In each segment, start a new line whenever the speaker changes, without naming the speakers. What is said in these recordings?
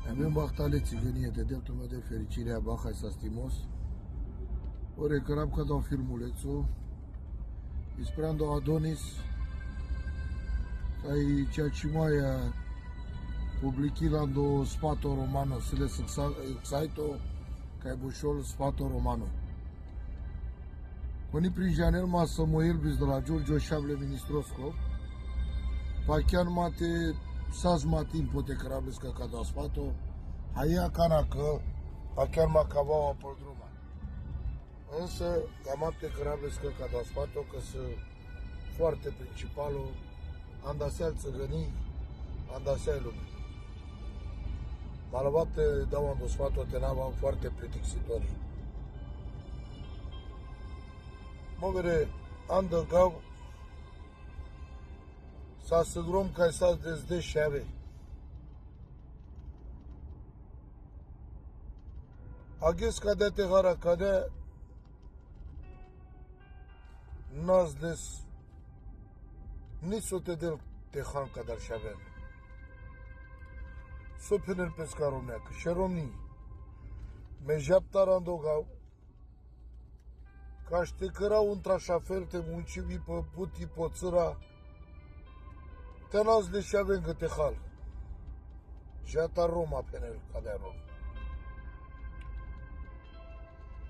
Avem bahtale țigănie de dreptul meu de fericire a Bahai Sastimos. Ore căram că dau filmulețul. Isprando Adonis. Ai ceea ce mai publicilando spato romano. Se le exaito ca bușol spato romano. Oni prin janel ma Samuel bis de la Giorgio Șable Ministrosco. Pachian mate sas matin poate cărables ca da spato. Haia cana că pachian ma cavau pe druma. Însă, gamapte cărables ca da spato că sunt foarte principalul andaseal țăgănii, andaseal lume. Malabapte dau ando sfatul tenava foarte plictisitori. Mă vede, andă gav, să asigurăm că s-a dezdeșeave. Agis cadea tehara cadea, n-ați des, nici o te del tehan cadar șaven. Sopinel pescarul neacă, și romnii, me japtar andogau, ca ște cărau într-așa fel te muncivi pe puti poțăra, te n-ați de șaven că te hal. Jata Roma penel cadea rom.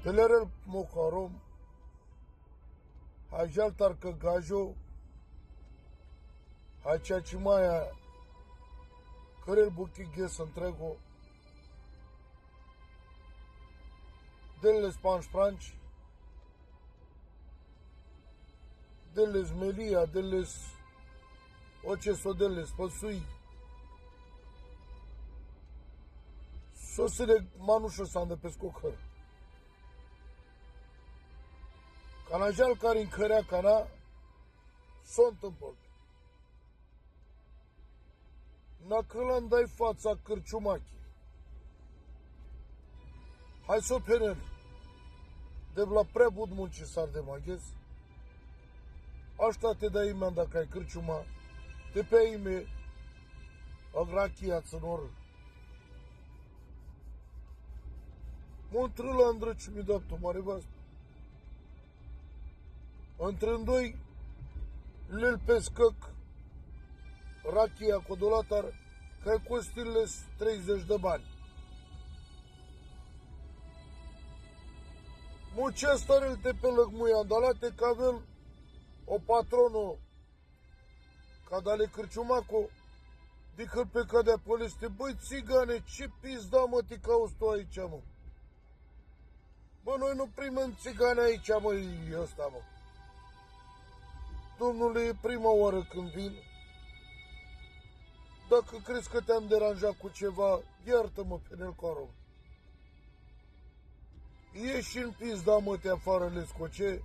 Telerel mocarom, hai jaltar că gajo, hai ceea ce mai cărel buchi ghes întrego, dele spanș franci, dele melia, dele oce so dele spăsui, sosile manușă s-a îndepescocăr. Canajal care încărea cana, s-o întâmplă. Nacrălan dai fața cârciumachi. Hai să o penel. De la prea bud munci s-ar de maghez. Aștia te dai imen dacă ai cârciuma. Te pe ime agrachia țânor. Mult râla îndrăci mi dat tu mare vas. Între-ndoi lel pescăc rachia codolatar că costile 30 de bani. Mucea starel te pe lăgmuia andalate că avem o patronă ca dale cârciumaco decât pe cadea poleste. Băi țigane, ce pizda mă te cauți tu aici, mă? Bă, noi nu primim țigane aici, mă, ăsta, mă. Domnule, e prima oară când vin. Dacă crezi că te-am deranjat cu ceva, iartă-mă, penel caro. Ieși în pizda, mă, te afară, lescoce,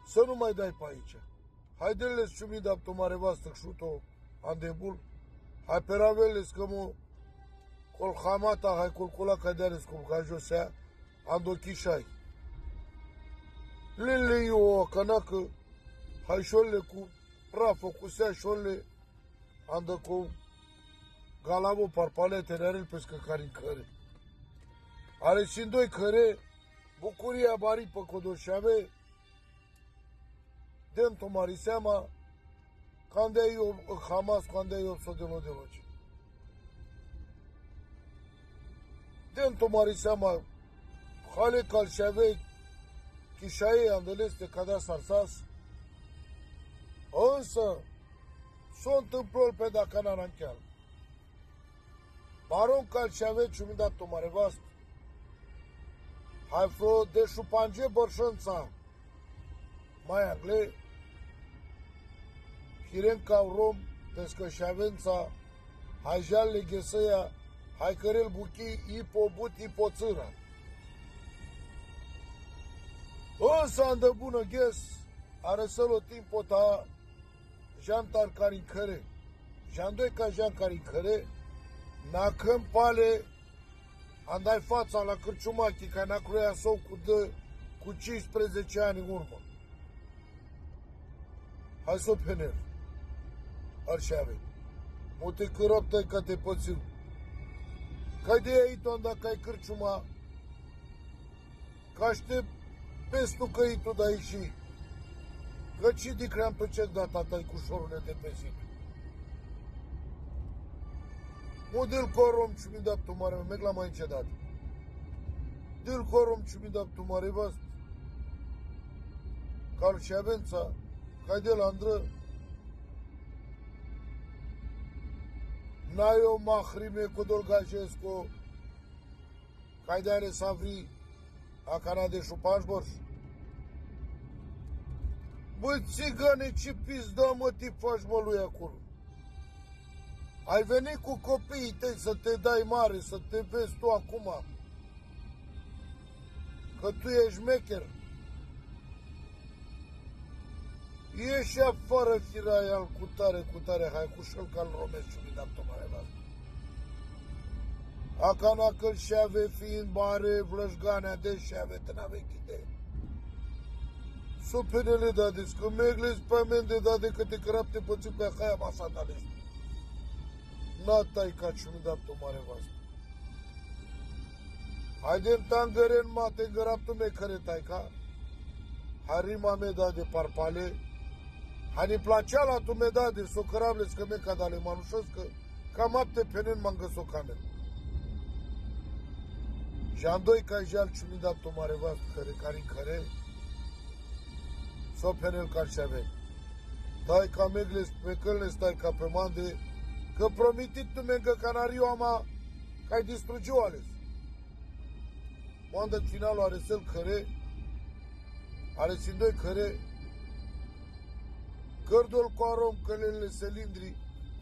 să nu mai dai pe aici. Hai de-les ciumi de apto mare vastă, șuto, andebul. Hai pe raveles, că mă, col hamata, hai colcola ca de-ales, cum ca josea, andochișai. Lele eu, canacă, hai șolle cu prafă, cu sea șolle, andă cu galamo parpalete, nerel pescă care-n căre. Are și doi căre, bucuria mari pe codoșeave, dentro mari seama, când ai eu Hamas, când ai eu de loce. Dentro mari seama, hale calșave, chișaie andeleste cadea sarsas, însă, s-o întâmplă pe dacă n-a chiar. Baron calșave ciumi dat o mare vast, hai vreo de șupange bărșânța, mai angle, hiren ca rom, descășavența, hai jalle ghesăia, hai cărel buchi, ipo but, ipo țâra. Însă andă bună ghes, are să-l o timpo ta, jantar care-n căre, jandoi ca jan care-n căre, n-acăm pale, andai fața la cârciumachi, ca n-a croia sau cu 15 ani în urmă. Hai să o penel. Așa ave. Mute cărăptă că te pățiu. Că de aici dacă ai cârciuma, că aștept pestul că e tu de aici. Că ce de cream pe ce data ta-i cu șorune de pesit. Model corom ce mi dat tu mare, merg la mai încedat. Del corom ce mi dat tu mare, vast. Cal și avența, ca de la Andră. N-ai o mahrime cu Dolgajescu, ca de are savri, a Canade șupașborș. Băi, țigane, ce pizdă, mă, te faci, mă, lui acolo? Ai venit cu copiii tăi să te dai mare, să te vezi tu acum. Că tu ești mecher. Ieși afară, firai al cu tare, hai cu șălcal romesc și mi dat mare la asta. Acana că și ave fiind mare, vlășganea de și ave, te n-ave chide. Sopenele dades, că megles pe amen de dade că te cărapte pățiu pe haia masa dales. N-a taica ce mi dat mare vastă. Haide-n tangăren mate găraptu me care taica. Harima me da de parpale. Hani placea la tu me da de socărables că me cadale manușos că cam apte penen m-am găsit o cameră. Și am doi ca jal ce mi dat mare vastă care s-o penel ca și ave. Tai ca megles pe călne stai ca pe mande. Că promitit tu mengă canariu ama că ai distrugiu ales. Manda finalul are sel care, are sin doi care, cărdul cu arom călele selindri,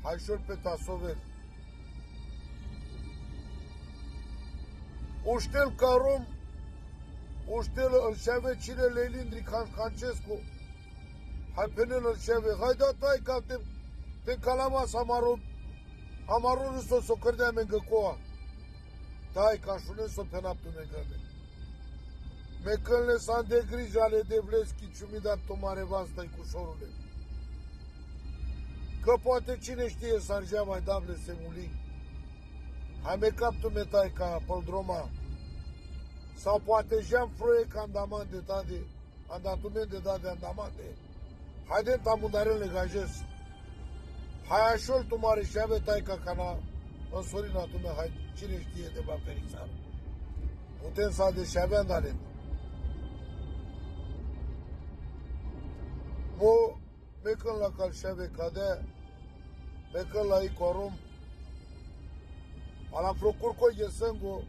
haișor pe tasover. Uștel ca arom, uștel îl șave cine lelindri Cancescu, hai penel îl șave, hai da tai ca te calamas amarul s-o cărdea mengă coa. Tai ca șune s-o penaptu megăle. Mecălne s-an de grijă ale de vleschi ce mi dat o mare vastă-i cu șorule. Că poate cine știe s-ar mai dable se muli. Hai me captu me tai ca păldroma. Sau poate jeam froie ca andamande tade, andatumen de dade andamande. Haide tamundarele gajes. Hai așol tu mare și ave tai ca cana în sorina tu me, hai cine știe de ba perixar. Putem să ade și avea andale. Mo mecân la calșave cadea, mecân la icorum, ala procur coi de sângo,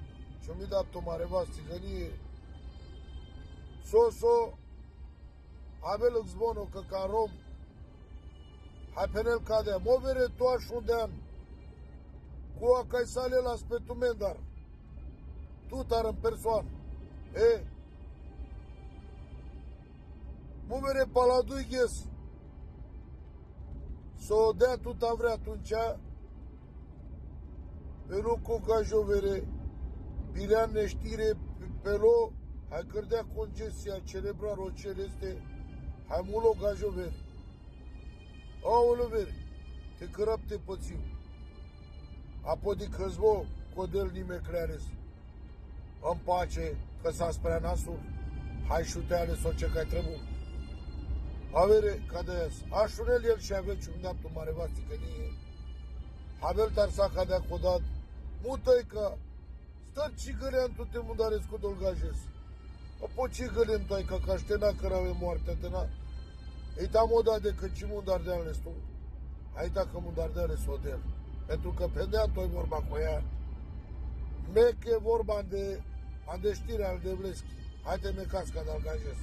și mi dat tu mare vas țigănie. So, abel zbono că ca rom, hai penel cadea, mo vere tu aș undean, cu a cai sale la spetumendar, tu tar în persoană, mu vere paladui ghes, s-o dea tu ta vrea atunci, pe nu cu gajovere, bilean neștire, pelo, hai cărdea congestia cerebral celeste, hai mulo gajovere. Aoleu vere, te cărăpte pățiu. Apoi căzvo, codel nime creares. În pace, că s-a sprea nasul, hai șuteale sau ce cai trebuie. Avere, ca de ies. Așunel el și avea ce-mi dat tu mare vastii că nie. Havel tar s-a cadea codat. Mută-i că stă cigălean tu te mundaresc cu dolgajes. Apoi cigălean tu ai că caștena cărave moarte tăna. Ei ta moda de că ci mundar de ales tu. Hai ta că mundar de ales odel. Pentru că pe dea tu vorba cu ea. Meche vorba de știre al de vleschi. Hai te mecasca de algajes.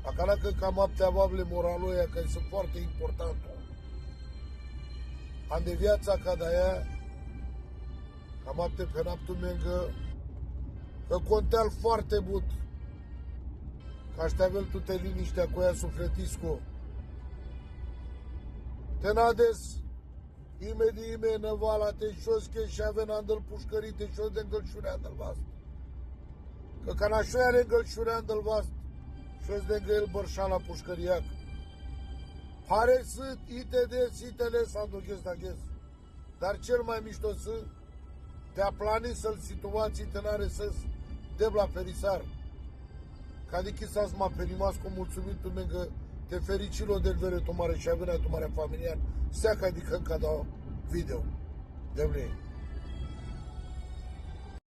Acala că cam aptea bable moraloia, că sunt foarte importantă. Am de viața ca de aia, cam apte pe naptul mengă, că conteal foarte mult. Că așteavel tu te liniștea cu ea sufletisco. Te nades, ime năvala te șosche și avea n-andăl pușcării te șos de îngălșurea de-l vast. Că ca n-așoia are îngălșurea de-l vast, și-o de el bărșa la pușcăriac. Pare să ITD, sitele sau doghes. Dar cel mai mișto să te aplani să-l situații tenare să debla ferisar. Ca de quizás m-a perimas cu mulțumitul meu te fericilo del vere tomare și avea tomare familiar. Seaca de când ca da video. De